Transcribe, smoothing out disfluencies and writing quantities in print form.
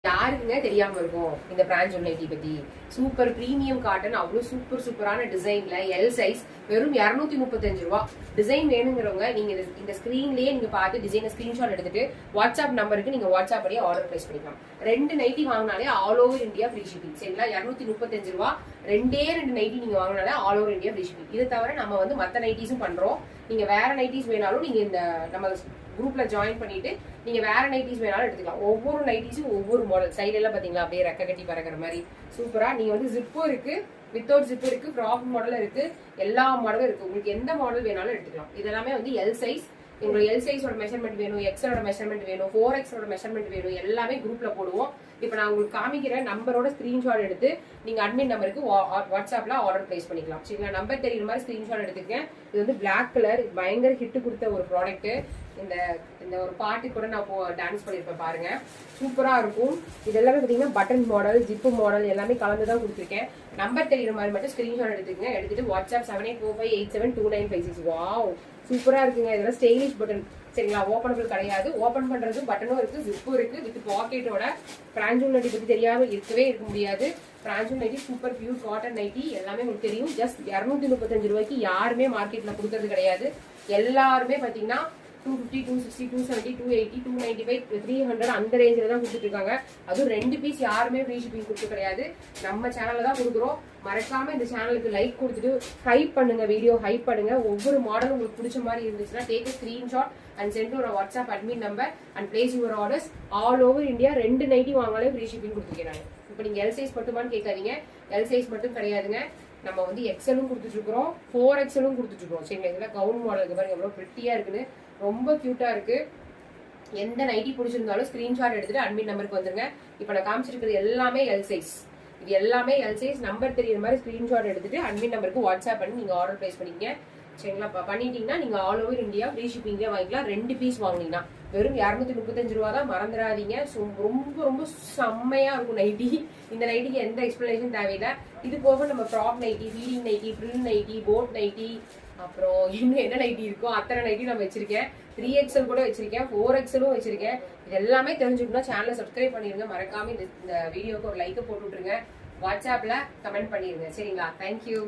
யாருக்குங்க தெரியாம இருக்கும் இந்த பிராஞ்சோல் நைட்டி பத்தி. சூப்பர் பிரீமியம் காட்டன், அவ்வளவு சூப்பரான டிசைன்ல எல் சைஸ், வெறும் 235 ரூபா. டிசைன் வேணுங்கிறவங்க நீங்க இந்த ஸ்கிரீன்லயே நீங்க பார்த்து டிசைனை ஸ்கிரீன்ஷாட் எடுத்துட்டு வாட்ஸ்அப் நம்பருக்கு நீங்க வாட்ஸ்அப் படியே ஆர்டர் பிளேஸ் பண்ணிக்கலாம். 2 நைட்டி வாங்கினாலே all over India free shipping. சரிங்களா? 235 ரூபா. 2 நைட்டி நீங்க வாங்கினாலே all over India free shipping. இது தவிர நம்ம வந்து மத்த நைட்டிஸும் பண்றோம். நீங்க வேற நைட்டிஸ் வேணாலும் நீங்க இந்த நம்ம குரூப்ல ஜாயின் பண்ணிட்டு நீங்க வேற நைட்டிஸ் வேணாலும் எடுத்துக்கலாம். ஒவ்வொரு நைட்டிஸும் ஒவ்வொரு மாடல். சைடு எல்லாம் பாத்தீங்களா அப்படியே ரெக்க கட்டி பறக்கிற மாதிரி சூப்பரா. நீங்க வந்து ஜிப்பும் இருக்கு, வித்தவுட் ஜிப் இருக்கு, ஃப்ராக் மாடல் இருக்கு, எல்லா மாடலும் இருக்கு. உங்களுக்கு எந்த மாடல் வேணாலும் எடுத்துக்கலாம். இதெல்லாமே வந்து எல் சைஸ். உங்களுக்கு எல் சைஸோட மெஷர்மெண்ட் வேணும், எக்ஸலோட மெஷர்மெண்ட் வேணும், 4Xோட மெஷர்மெண்ட் வேணும், எல்லாமே குரூப்ல போடுவோம். இப்போ நான் உங்களுக்கு காமிக்கிற நம்பரோட ஸ்கிரீன்ஷாட் எடுத்து நீங்க அட்மின் நம்பருக்கு வாட்ஸ்அப்ல ஆர்டர் பிளேஸ் பண்ணிக்கலாம். சரிங்களா? நம்பர் தெரியுற மாதிரி ஸ்கிரீன்ஷாட் எடுத்துக்கேன். இது வந்து பிளாக் கலர், பயங்கர ஹிட் கொடுத்த ஒரு ப்ராடக்ட். இந்த ஒரு பாட்டு கூட நான் டான்ஸ் பண்ணிருப்பேன் பாருங்க, சூப்பரா இருக்கும். இது எல்லாமே பாத்தீங்கன்னா பட்டன் மாடல், ஜிப்பு மாடல் எல்லாமே கலந்துதான் கொடுத்துருக்கேன். நம்பர் தெரியுற மாதிரி மட்டும் ஸ்கிரீன்ஷாட் எடுத்துக்கங்க. எடுத்துட்டு வாட்ஸ்அப் 7845872956. வாவ், சூப்பரா இருக்குங்க. இதெல்லாம் ஸ்டைலிஷ் பட்டன். சரிங்களா? ஓபனபிள் கிடையாது. ஓபன் பண்றது பட்டனும் இருக்கு, ஜிப்பும் இருக்கு, வித் பாக்கெட்டோட. பிராஞ்சோல் நைட்டி பத்தி தெரியாம இருக்கவே இருக்க முடியாது. பிராஞ்சோல் nighty super pure cotton nighty, எல்லாமே உங்களுக்கு தெரியும். ஜஸ்ட் 235 ரூபாய்க்கு யாருமே மார்க்கெட்ல கொடுக்கறது கிடையாது. எல்லாருமே பாத்தீங்கன்னா 250, 260, 270, 280, 295, 300 அந்த ரேஞ்சில தான் கொடுத்துட்டு இருக்காங்க. அதுவும் 2 பீஸ் யாருமே ஃப்ரீ ஷிப்பிங் கொடுத்து கிடையாது. நம்ம சேனல்ல தான் கொடுக்குறோம். மறக்காம இந்த சேனலுக்கு லைக் கொடுத்துட்டு ஹைப் பண்ணுங்க, வீடியோ ஹைப் பண்ணுங்க. ஒவ்வொரு மாடலும் உங்களுக்கு பிடிச்ச மாதிரி இருந்துச்சுன்னா take screenshot and send to WhatsApp admin number and place your orders. All over India 2 nighty வாங்கினாலே ஃப்ரீ ஷிப்பிங் கொடுத்துக்கிறாங்க. இப்போ நீங்க எல் சைஸ் மட்டுமான்னு கேட்காதீங்க. எல் சைஸ் மட்டும் கிடையாதுங்க, நம்ம வந்து எக்ஸலும் கொடுத்துட்டு இருக்கிறோம், 4Xலும் கொடுத்துட்டு இருக்கோம். சரிங்களா? இதெல்லாம் கவுன் மாடலுக்கு பாருங்க எவ்வளவு பிரிட்டியா இருக்குன்னு, ரொம்ப கியூட்டா இருக்கு. எந்த நைட்டி பிடிச்சிருந்தாலும் ஸ்கிரீன்ஷாட் எடுத்துட்டு அட்மின் நம்பருக்கு வந்துருங்க. இப்போ நான் காமிச்சிருக்கிறது எல்லாமே எல் சைஸ். இது எல்லாமே எல் சைஸ். நம்பர் தெரியுற மாதிரி ஸ்கிரீன்ஷாட் எடுத்துட்டு அட்மின் நம்பருக்கு வாட்ஸ்அப் பண்ணி நீங்க ஆர்டர் பிளேஸ் பண்ணிக்கங்க. சரிங்களா? பண்ணிட்டீங்கன்னா நீங்க ஆல் ஓவர் இந்தியா ஃப்ரீ ஷிப்பிங்ல வாங்கிக்கலாம். 2 பீஸ் வாங்கினீங்கன்னா வெறும் 235 ரூபா தான். மறந்துடாதீங்க. ரொம்ப செம்மையா இருக்கும் நைட்டி. இந்த நைட்டிக்கு எந்த எக்ஸ்பிளனேஷன் தேவையில்லை. இது போக நம்ம frock nighty, feeding nighty, frill nighty, boat nighty, அப்புறம் இன்னும் என்ன நைட்டி இருக்கோ அத்தனை நைட்டி நான் வச்சிருக்கேன். 3XL கூட வச்சிருக்கேன், 4XLம் வச்சிருக்கேன். இது எல்லாமே தெரிஞ்சுக்கணும். சேனலை சப்ஸ்கிரைப் பண்ணிருங்க. மறக்காம இந்த வீடியோக்கு ஒரு லைக் போட்டு விட்டுருங்க. வாட்ஸ்அப்ல கமெண்ட் பண்ணிருங்க. சரிங்களா? தேங்க்யூ.